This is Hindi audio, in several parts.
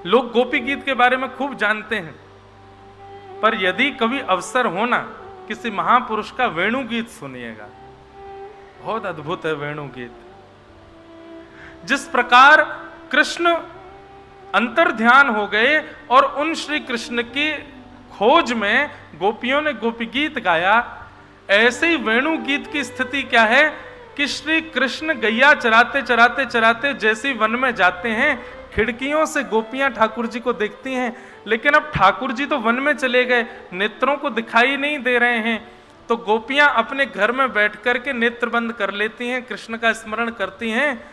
लोग गोपी गीत के बारे में खूब जानते हैं, पर यदि कभी अवसर हो ना किसी महापुरुष का वेणु गीत सुनिएगा, बहुत अद्भुत है वेणु गीत। जिस प्रकार कृष्ण अंतर्ध्यान हो गए और उन श्री कृष्ण की खोज में गोपियों ने गोपी गीत गाया, ऐसे ही वेणु गीत की स्थिति क्या है कि श्री कृष्ण गैया चराते चराते चराते जैसे वन में जाते हैं, खिड़कियों से गोपियां ठाकुर जी को देखती हैं, लेकिन अब ठाकुर जी तो वन में चले गए, नेत्रों को दिखाई नहीं दे रहे हैं, तो गोपियां अपने घर में बैठ करके नेत्र बंद कर लेती हैं, कृष्ण का स्मरण करती हैं।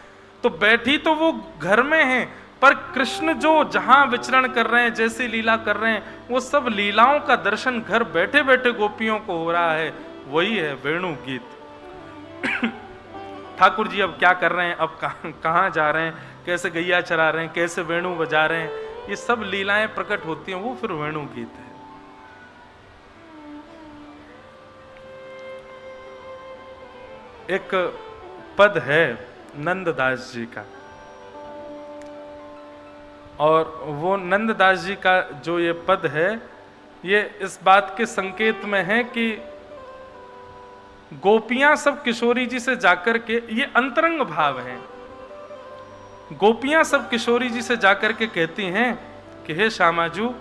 तो बैठी तो वो घर में हैं, पर कृष्ण जो जहां विचरण कर रहे हैं, जैसी लीला कर रहे हैं, वो सब लीलाओं का दर्शन घर बैठे बैठे गोपियों को हो रहा है। वही है वेणु गीत। ठाकुर जी अब क्या कर रहे हैं, अब कहाँ जा रहे हैं, कैसे गैया चरा रहे हैं, कैसे वेणु बजा रहे हैं, ये सब लीलाएं प्रकट होती हैं, वो फिर वेणु गीत है। एक पद है नंददास जी का, और वो नंददास जी का जो ये पद है, ये इस बात के संकेत में है कि गोपियां सब किशोरी जी से जाकर के, ये अंतरंग भाव है, गोपियां सब किशोरी जी से जाकर के कहती हैं कि हे श्यामाजू,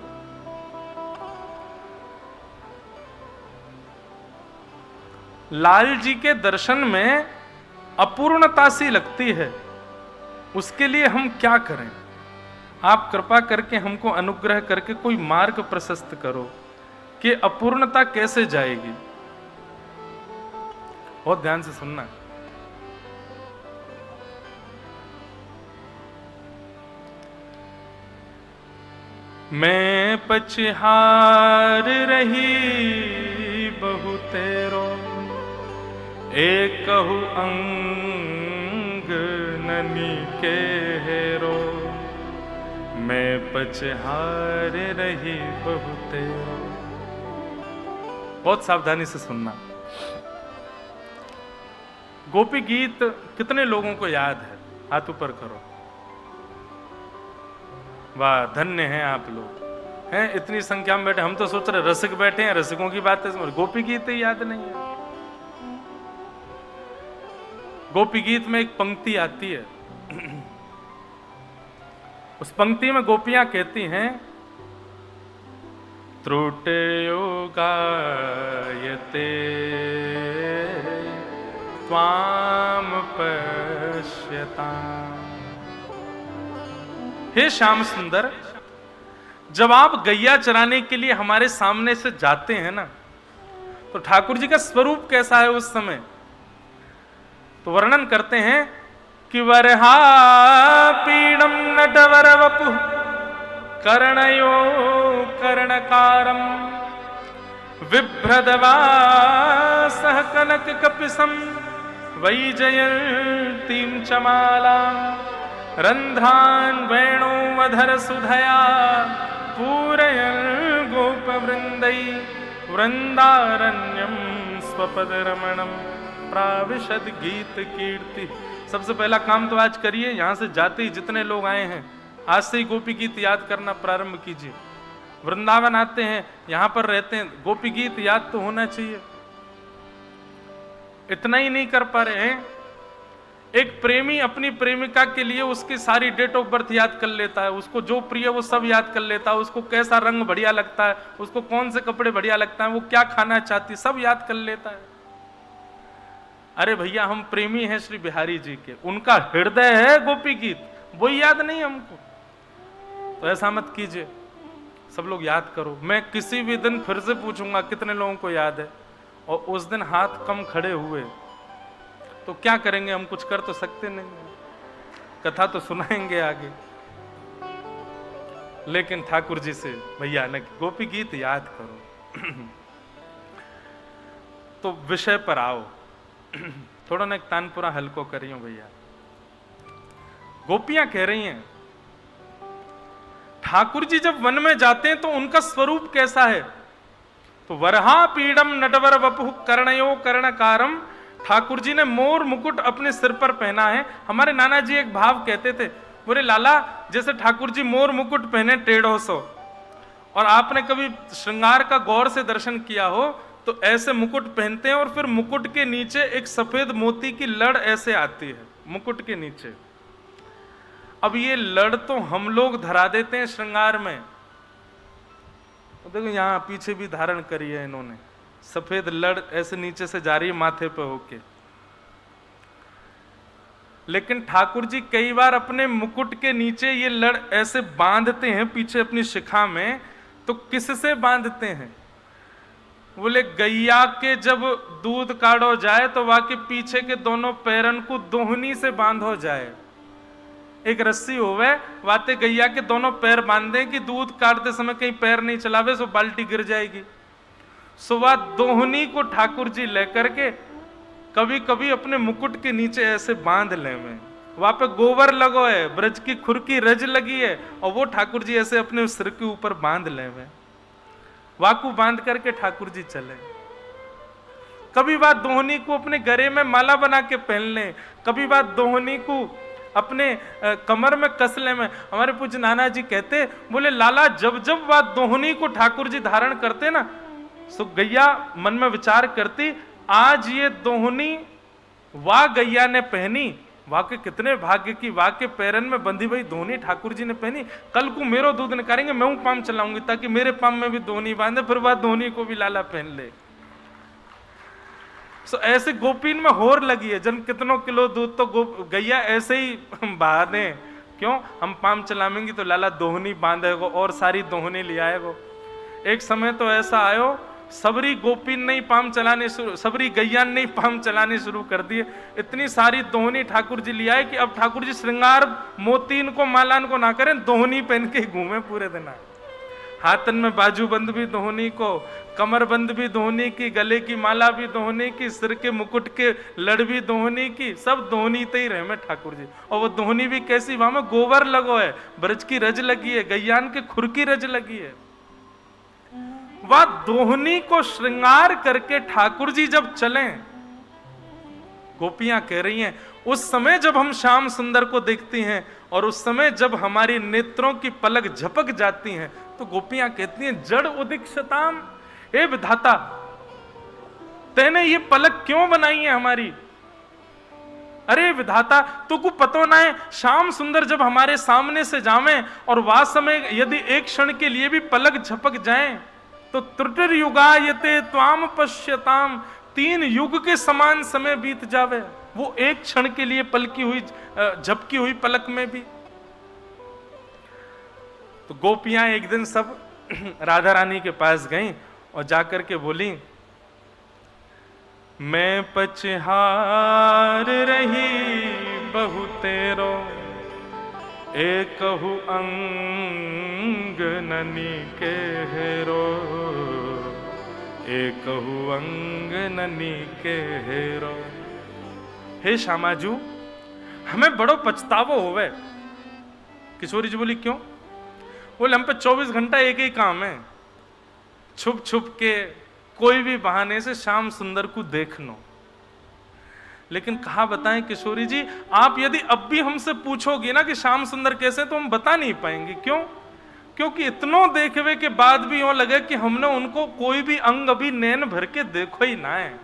लाल जी के दर्शन में अपूर्णता सी लगती है, उसके लिए हम क्या करें, आप कृपा करके हमको अनुग्रह करके कोई मार्ग प्रशस्त करो कि अपूर्णता कैसे जाएगी। बहुत ध्यान से सुनना। मैं पछहार रही बहु तेरो, एक कहु अंग ननी के हेरो, मैं पछहार रही बहु तेरो। बहुत सावधानी से सुनना। गोपी गीत कितने लोगों को याद है, हाथ ऊपर करो। वाह, धन्य हैं आप लोग, हैं इतनी संख्या में बैठे। हम तो सोच रहे रसिक बैठे हैं, रसिकों की बात है, गोपी गीत ही याद नहीं है। गोपी गीत में एक पंक्ति आती है, उस पंक्ति में गोपियां कहती हैं, त्रुटयो गायते त्वाम पश्यताम्। हे श्याम सुंदर, जब आप गैया चराने के लिए हमारे सामने से जाते हैं ना, तो ठाकुर जी का स्वरूप कैसा है उस समय, तो वर्णन करते हैं कि वरहा पीडम नटवर वपु कर्णयो कर्णकारम बिभ्रदवासः कनक कपिसम वैजयंतीं चमाला रंध्रान् वेणुवधर सुधया पूरयन् गोपवृंदै वृंदारण्यं स्वपदरमणं प्राविशद गीत कीर्ति। सबसे पहला काम तो आज करिए, यहां से जाते ही जितने लोग आए हैं, आज से ही गोपी गीत याद करना प्रारंभ कीजिए। वृंदावन आते हैं, यहां पर रहते हैं, गोपी गीत याद तो होना चाहिए। इतना ही नहीं कर पा रहे हैं, एक प्रेमी अपनी प्रेमिका के लिए उसकी सारी डेट ऑफ बर्थ याद कर लेता है, उसको जो प्रिय वो सब याद कर लेता है, उसको कैसा रंग बढ़िया लगता है, उसको कौन से कपड़े बढ़िया लगता है, वो क्या खाना चाहती है, सब याद कर लेता है। अरे भैया, हम प्रेमी हैं श्री बिहारी जी के, उनका हृदय है गोपी गीत, वो याद नहीं हमको। तो ऐसा मत कीजिए, सब लोग याद करो। मैं किसी भी दिन फिर से पूछूंगा कितने लोगों को याद है, और उस दिन हाथ कम खड़े हुए तो क्या करेंगे, हम कुछ कर तो सकते नहीं, कथा तो सुनाएंगे आगे। लेकिन ठाकुर जी से भैया न गोपी गीत याद करो। तो विषय पर आओ, थोड़ा ना एक तानपुरा हल्को करियो भैया। गोपियां कह रही हैं, ठाकुर जी जब वन में जाते हैं तो उनका स्वरूप कैसा है, तो वरहा पीडम नटवर वपुः कर्णयो कर्णकारम, ठाकुर जी ने मोर मुकुट अपने सिर पर पहना है। हमारे नाना जी एक भाव कहते थे, बोले लाला जैसे ठाकुर जी मोर मुकुट पहने टेढ़ों सो, और आपने कभी श्रृंगार का गौर से दर्शन किया हो तो ऐसे मुकुट पहनते हैं और फिर मुकुट के नीचे एक सफेद मोती की लड़ ऐसे आती है मुकुट के नीचे। अब ये लड़ तो हम लोग धरा देते हैं श्रृंगार में, तो देखो यहां पीछे भी धारण करी है इन्होंने, सफेद लड़ ऐसे नीचे से जा रही है माथे पे होके। लेकिन ठाकुर जी कई बार अपने मुकुट के नीचे ये लड़ ऐसे बांधते हैं पीछे अपनी शिखा में, तो किससे बांधते हैं? बोले गैया के जब दूध काढ़ो जाए तो वहां के पीछे के दोनों पैरन को दोहनी से बांधो जाए। एक रस्सी होवे वाते गैया के दोनों पैर बांधे कि दूध काटते समय कहीं पैर नहीं चलावे सो बाल्टी गिर जाएगी। सो वह दोहनी को ठाकुर जी लेकर के कभी कभी अपने मुकुट के नीचे ऐसे बांध ले में, वहां पे गोबर लगो है, ब्रज की खुरकी रज लगी है, और वो ठाकुर जी ऐसे अपने सिर के ऊपर बांध ले में, वाकू बांध करके ठाकुर जी चले। कभी बात दोहनी को अपने गले में माला बना के पहन ले, कभी बात दोहनी को अपने कमर में कसले में। हमारे पूज्य नाना जी कहते बोले लाला जब जब बात दोहनी को ठाकुर जी धारण करते ना, सो गैया मन में विचार करती आज ये दोहनी वाह गैया ने पहनी, वाह के कितने भाग्य की, वाह के पैरन में बंधी हुई दोहनी ठाकुर जी ने पहनी, कल को मेरो दूध निकालेंगे मैं हूं पाम चलाऊंगी ताकि मेरे पाम में भी दोहनी बांधे, फिर वह दोहनी को भी लाला पहन ले। सो ऐसे गोपीन में होर लगी है, जन कितनों किलो दूध तो गैया ऐसे ही बहा दे, क्यों हम पाम चलाएंगे तो लाला दोहनी बांधेगो और सारी दोहनी ले आएगो। एक समय तो ऐसा आयो सबरी गोपीन नहीं पाम चलाने शुरू, सबरी गैयान नहीं पाम चलाने शुरू कर दिए, इतनी सारी दोहनी ठाकुर जी ले आए कि अब ठाकुर जी श्रृंगार मोतीन को मालान को ना करें, दोहनी पहन के घूमे पूरे दिन। हाथन में बाजू बंद भी दोहनी को, कमर बंद भी दोहनी की, गले की माला भी दोहनी की, सिर के मुकुट के लड़ भी दोहनी की, सब दोहनी ते ही रहे में ठाकुर जी। और वो दोहनी भी कैसी, वहां में गोबर लगो है, ब्रज की रज लगी है, गैयान के खुर की रज लगी है। वह दोहनी को श्रृंगार करके ठाकुर जी जब चले, गोपियां कह रही हैं उस समय जब हम श्याम सुंदर को देखती हैं और उस समय जब हमारी नेत्रों की पलक झपक जाती हैं, तो गोपियां कहती हैं जड़ उदीक्षताम, हे विधाता तेने ये पलक क्यों बनाई है हमारी? अरे विधाता तुको पतो ना है, श्याम सुंदर जब हमारे सामने से जावे और वह समय यदि एक क्षण के लिए भी पलक झपक जाए तो त्रुटिर युगायते त्वाम पश्यताम, 3 युग के समान समय बीत जावे, वो एक क्षण के लिए पलकी हुई झपकी हुई पलक में भी। तो गोपियां एक दिन सब राधा रानी के पास गईं और जाकर के बोली, मैं पचहार रही बहु तेरो, एकहु अंग ननी के हेरो, एकहु अंग ननी के हेरो। हे श्यामाजू हमें बड़ो पछतावो होवे। किशोरी जी बोली क्यों? बोले हम पे 24 घंटा एक ही काम है, छुप छुप के कोई भी बहाने से श्याम सुंदर को देखनो। लेकिन कहा बताएं किशोरी जी, आप यदि अब भी हमसे पूछोगी ना कि श्याम सुंदर कैसे, तो हम बता नहीं पाएंगे। क्यों? क्योंकि इतनों देखवे के बाद भी यूं लगे कि हमने उनको कोई भी अंग अभी नैन भर के देखो ही ना है।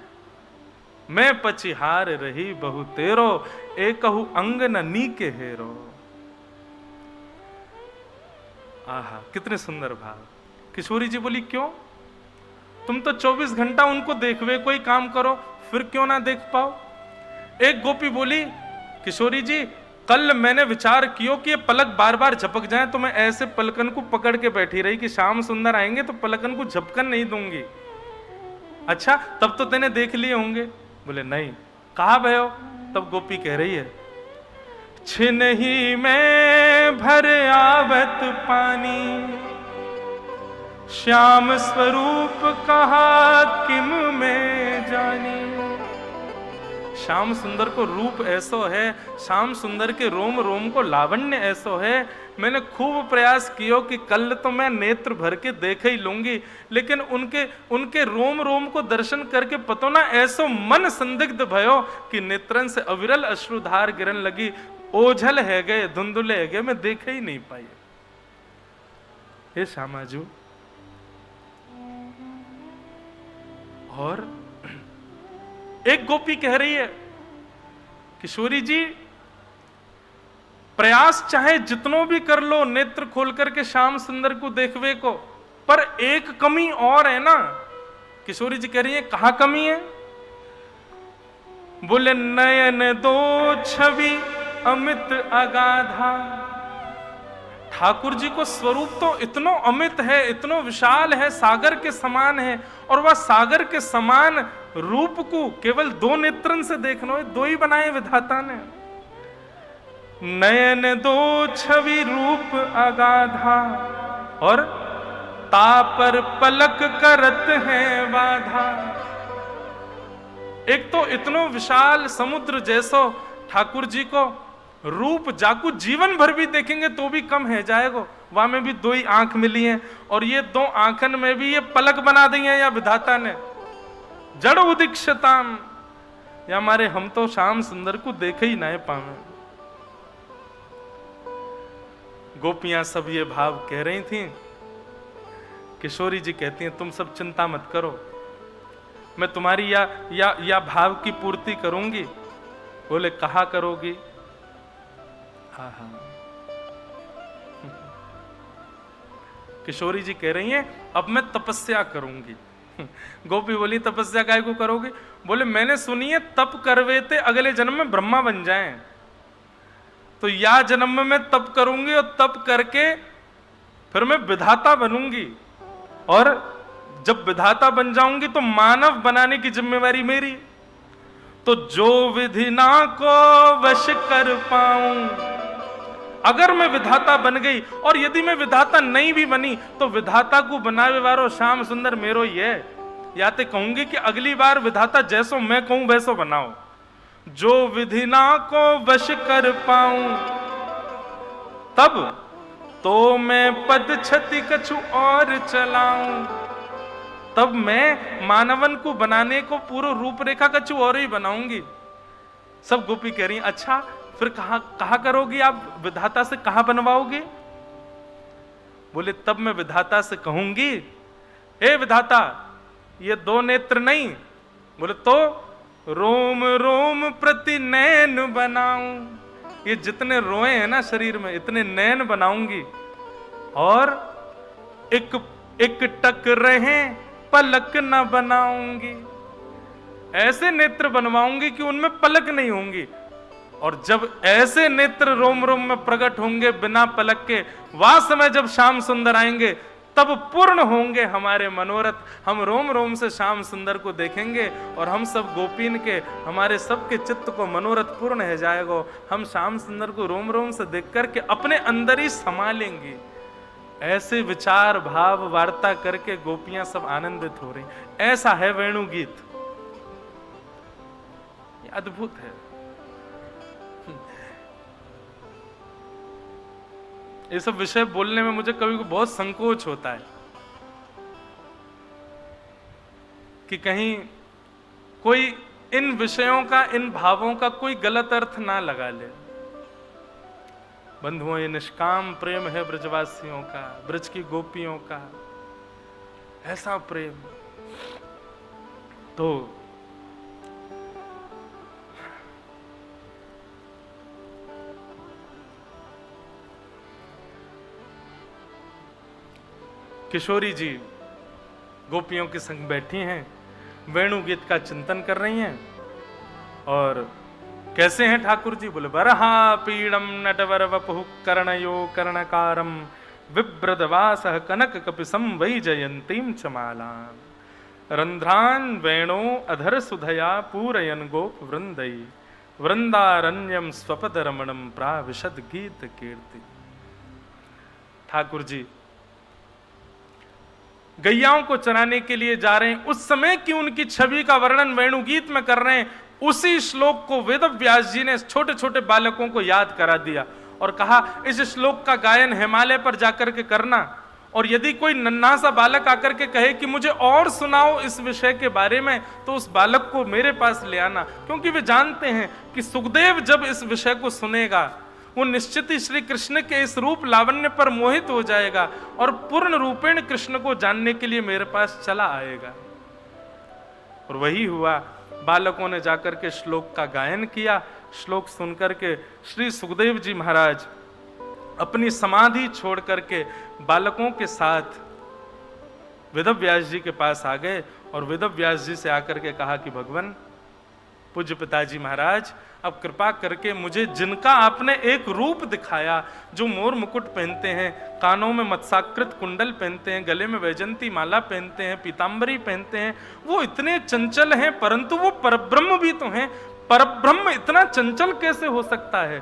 मैं पचिहार रही बहु तेरो, एकहु अंग न नी के हेरो। आहा कितने सुंदर भाव। किशोरी जी बोली क्यों? तुम तो 24 घंटा उनको देखवे कोई काम करो, फिर क्यों ना देख पाओ? एक गोपी बोली किशोरी जी कल मैंने विचार कियो कि ये पलक बार बार झपक जाए, तो मैं ऐसे पलकन को पकड़ के बैठी रही कि श्याम सुंदर आएंगे तो पलकन को झपकन नहीं दूंगी। अच्छा तब तो तेने देख लिए होंगे। बोले नहीं। कहा भयो? तब गोपी कह रही है, छिनहि में भर आवत पानी, श्याम स्वरूप कहा किम में जानी। श्याम सुंदर को रूप ऐसो है, श्याम सुंदर के रोम रोम को लावण्य ऐसो है। मैंने खूब प्रयास कियो कि कल तो मैं नेत्र भर के देख ही लूंगी, लेकिन उनके रोम रोम को दर्शन करके पतो ना ऐसो मन संदिग्ध भयो कि नेत्रन से अविरल अश्रुधार गिरन लगी। ओझल है गए, धुंधुले है गए, मैं देख ही नहीं पाई। हे श्यामाजू, और एक गोपी कह रही है, किशोरी जी प्रयास चाहे जितनो भी कर लो नेत्र खोल करके श्याम सुंदर को देखवे को, पर एक कमी और है ना। किशोरी जी कह रही है, कहां कमी है? बोले नयन दो छवि अमित अगाधा। ठाकुर जी को स्वरूप तो इतनो अमित है, इतनो विशाल है, सागर के समान है, और वह सागर के समान रूप को केवल दो नेत्रन से देखना है, दो ही बनाए विधाता ने। नयन दो छवि रूप अगाधा, और तापर पलक करत है बाधा। एक तो इतनो विशाल समुद्र जैसो ठाकुर जी को रूप जाकू जीवन भर भी देखेंगे तो भी कम है जाएगा। वहां में भी दो ही आंख मिली हैं, और ये दो आंखन में भी ये पलक बना दी है या विधाता ने। जड़ उदीक्षताम, या हमारे हम तो श्याम सुंदर को देखे ही ना पावे। गोपियां सब ये भाव कह रही थी। किशोरी जी कहती हैं, तुम सब चिंता मत करो, मैं तुम्हारी या भाव की पूर्ति करूंगी। बोले कहा करोगी? हाँ हाँ। किशोरी जी कह रही हैं, अब मैं तपस्या करूंगी। गोपी बोली, तपस्या काहे को करोगे? बोले मैंने सुनी है तप करवेते अगले जन्म में ब्रह्मा बन जाएं, तो या जन्म में तप करूंगी, और तप करके फिर मैं विधाता बनूंगी, और जब विधाता बन जाऊंगी तो मानव बनाने की जिम्मेवारी मेरी। तो जो विधि ना को वश कर पाऊं, अगर मैं विधाता बन गई, और यदि मैं विधाता नहीं भी बनी तो विधाता को बनावे वारो श्याम सुंदर मेरो ही है। या तो कहूंगी कि अगली बार विधाता जैसो मैं कहूं वैसो बनाओ। जो विधि ना को वश कर पाऊं, तब तो मैं पद छति कछु और चलाऊं, तब मैं मानवन को बनाने को पूर्व रूपरेखा कछु और ही बनाऊंगी। सब गोपी कह रही, अच्छा फिर कहा करोगी आप? विधाता से कहां बनवाओगे? बोले तब मैं विधाता से कहूंगी, हे विधाता ये दो नेत्र नहीं। बोले तो रोम रोम प्रति नैन बनाऊं, ये जितने रोए हैं ना शरीर में इतने नैन बनाऊंगी, और एक एक टक रहे पलक न बनाऊंगी। ऐसे नेत्र बनवाऊंगी कि उनमें पलक नहीं होंगी, और जब ऐसे नेत्र रोम रोम में प्रकट होंगे बिना पलक के, वह समय जब श्याम सुंदर आएंगे तब पूर्ण होंगे हमारे मनोरथ। हम रोम रोम से श्याम सुंदर को देखेंगे, और हम सब गोपीन के, हमारे सबके चित्त को मनोरथ पूर्ण है जाएगा। हम श्याम सुंदर को रोम रोम से देख करके अपने अंदर ही समा लेंगे। ऐसे विचार भाव वार्ता करके गोपियां सब आनंदित हो रही। ऐसा है वेणु गीत, ये अद्भुत है। ये सब विषय बोलने में मुझे कभी को बहुत संकोच होता है कि कहीं कोई इन विषयों का, इन भावों का कोई गलत अर्थ ना लगा ले। बंधुओं, ये निष्काम प्रेम है ब्रजवासियों का, ब्रज की गोपियों का ऐसा प्रेम। तो किशोरी जी गोपियों के संग बैठी हैं, वेणु गीत का चिंतन कर रही हैं। और कैसे हैं ठाकुर जी? बोले बरहा पीड़म नटवर वपुः कर्णयो कर्णकारम विभ्रदवासः कनक कपिसं वै जयंतीं चमालां रंध्रान वेणो अधर सुधया पूरयन गोप वृंदई वृंदारण्यम स्वपद रमणम प्राविशद गीत कीर्ति। ठाकुर जी गैयाओं को चराने के लिए जा रहे हैं, उस समय की उनकी छवि का वर्णन वेणुगीत में कर रहे हैं। उसी श्लोक को वेद व्यास जी ने छोटे छोटे बालकों को याद करा दिया और कहा इस श्लोक का गायन हिमालय पर जाकर के करना, और यदि कोई नन्हा सा बालक आकर के कहे कि मुझे और सुनाओ इस विषय के बारे में, तो उस बालक को मेरे पास ले आना, क्योंकि वे जानते हैं कि सुखदेव जब इस विषय को सुनेगा वो निश्चित ही श्री कृष्ण के इस रूप लावण्य पर मोहित हो जाएगा और पूर्ण रूपेण कृष्ण को जानने के लिए मेरे पास चला आएगा। और वही हुआ। बालकों ने जाकर के श्लोक का गायन किया। श्लोक सुनकर के श्री सुखदेव जी महाराज अपनी समाधि छोड़ करके बालकों के साथ वेदव्यास जी के पास आ गए और वेदव्यास जी से आकर के कहा कि भगवान पूज्य पिताजी महाराज, अब कृपा करके मुझे जिनका आपने एक रूप दिखाया, जो मोर मुकुट पहनते हैं, कानों में मत्स्याकृत कुंडल पहनते हैं, गले में वैजंती माला पहनते हैं, पीतांबरी पहनते हैं, वो इतने चंचल हैं, परंतु वो परब्रह्म भी तो हैं। परब्रह्म इतना चंचल कैसे हो सकता है?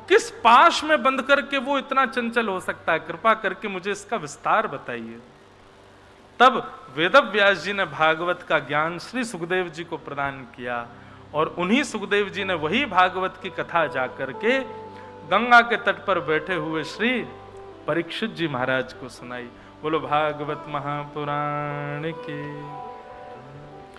किस पाश में बंद करके वो इतना चंचल हो सकता है? कृपा करके मुझे इसका विस्तार बताइए। तब वेदव्यास जी ने भागवत का ज्ञान श्री सुखदेव जी को प्रदान किया और उन्हीं सुखदेव जी ने वही भागवत की कथा जाकर के गंगा के तट पर बैठे हुए श्री परीक्षित जी महाराज को सुनाई। बोलो भागवत महापुराण के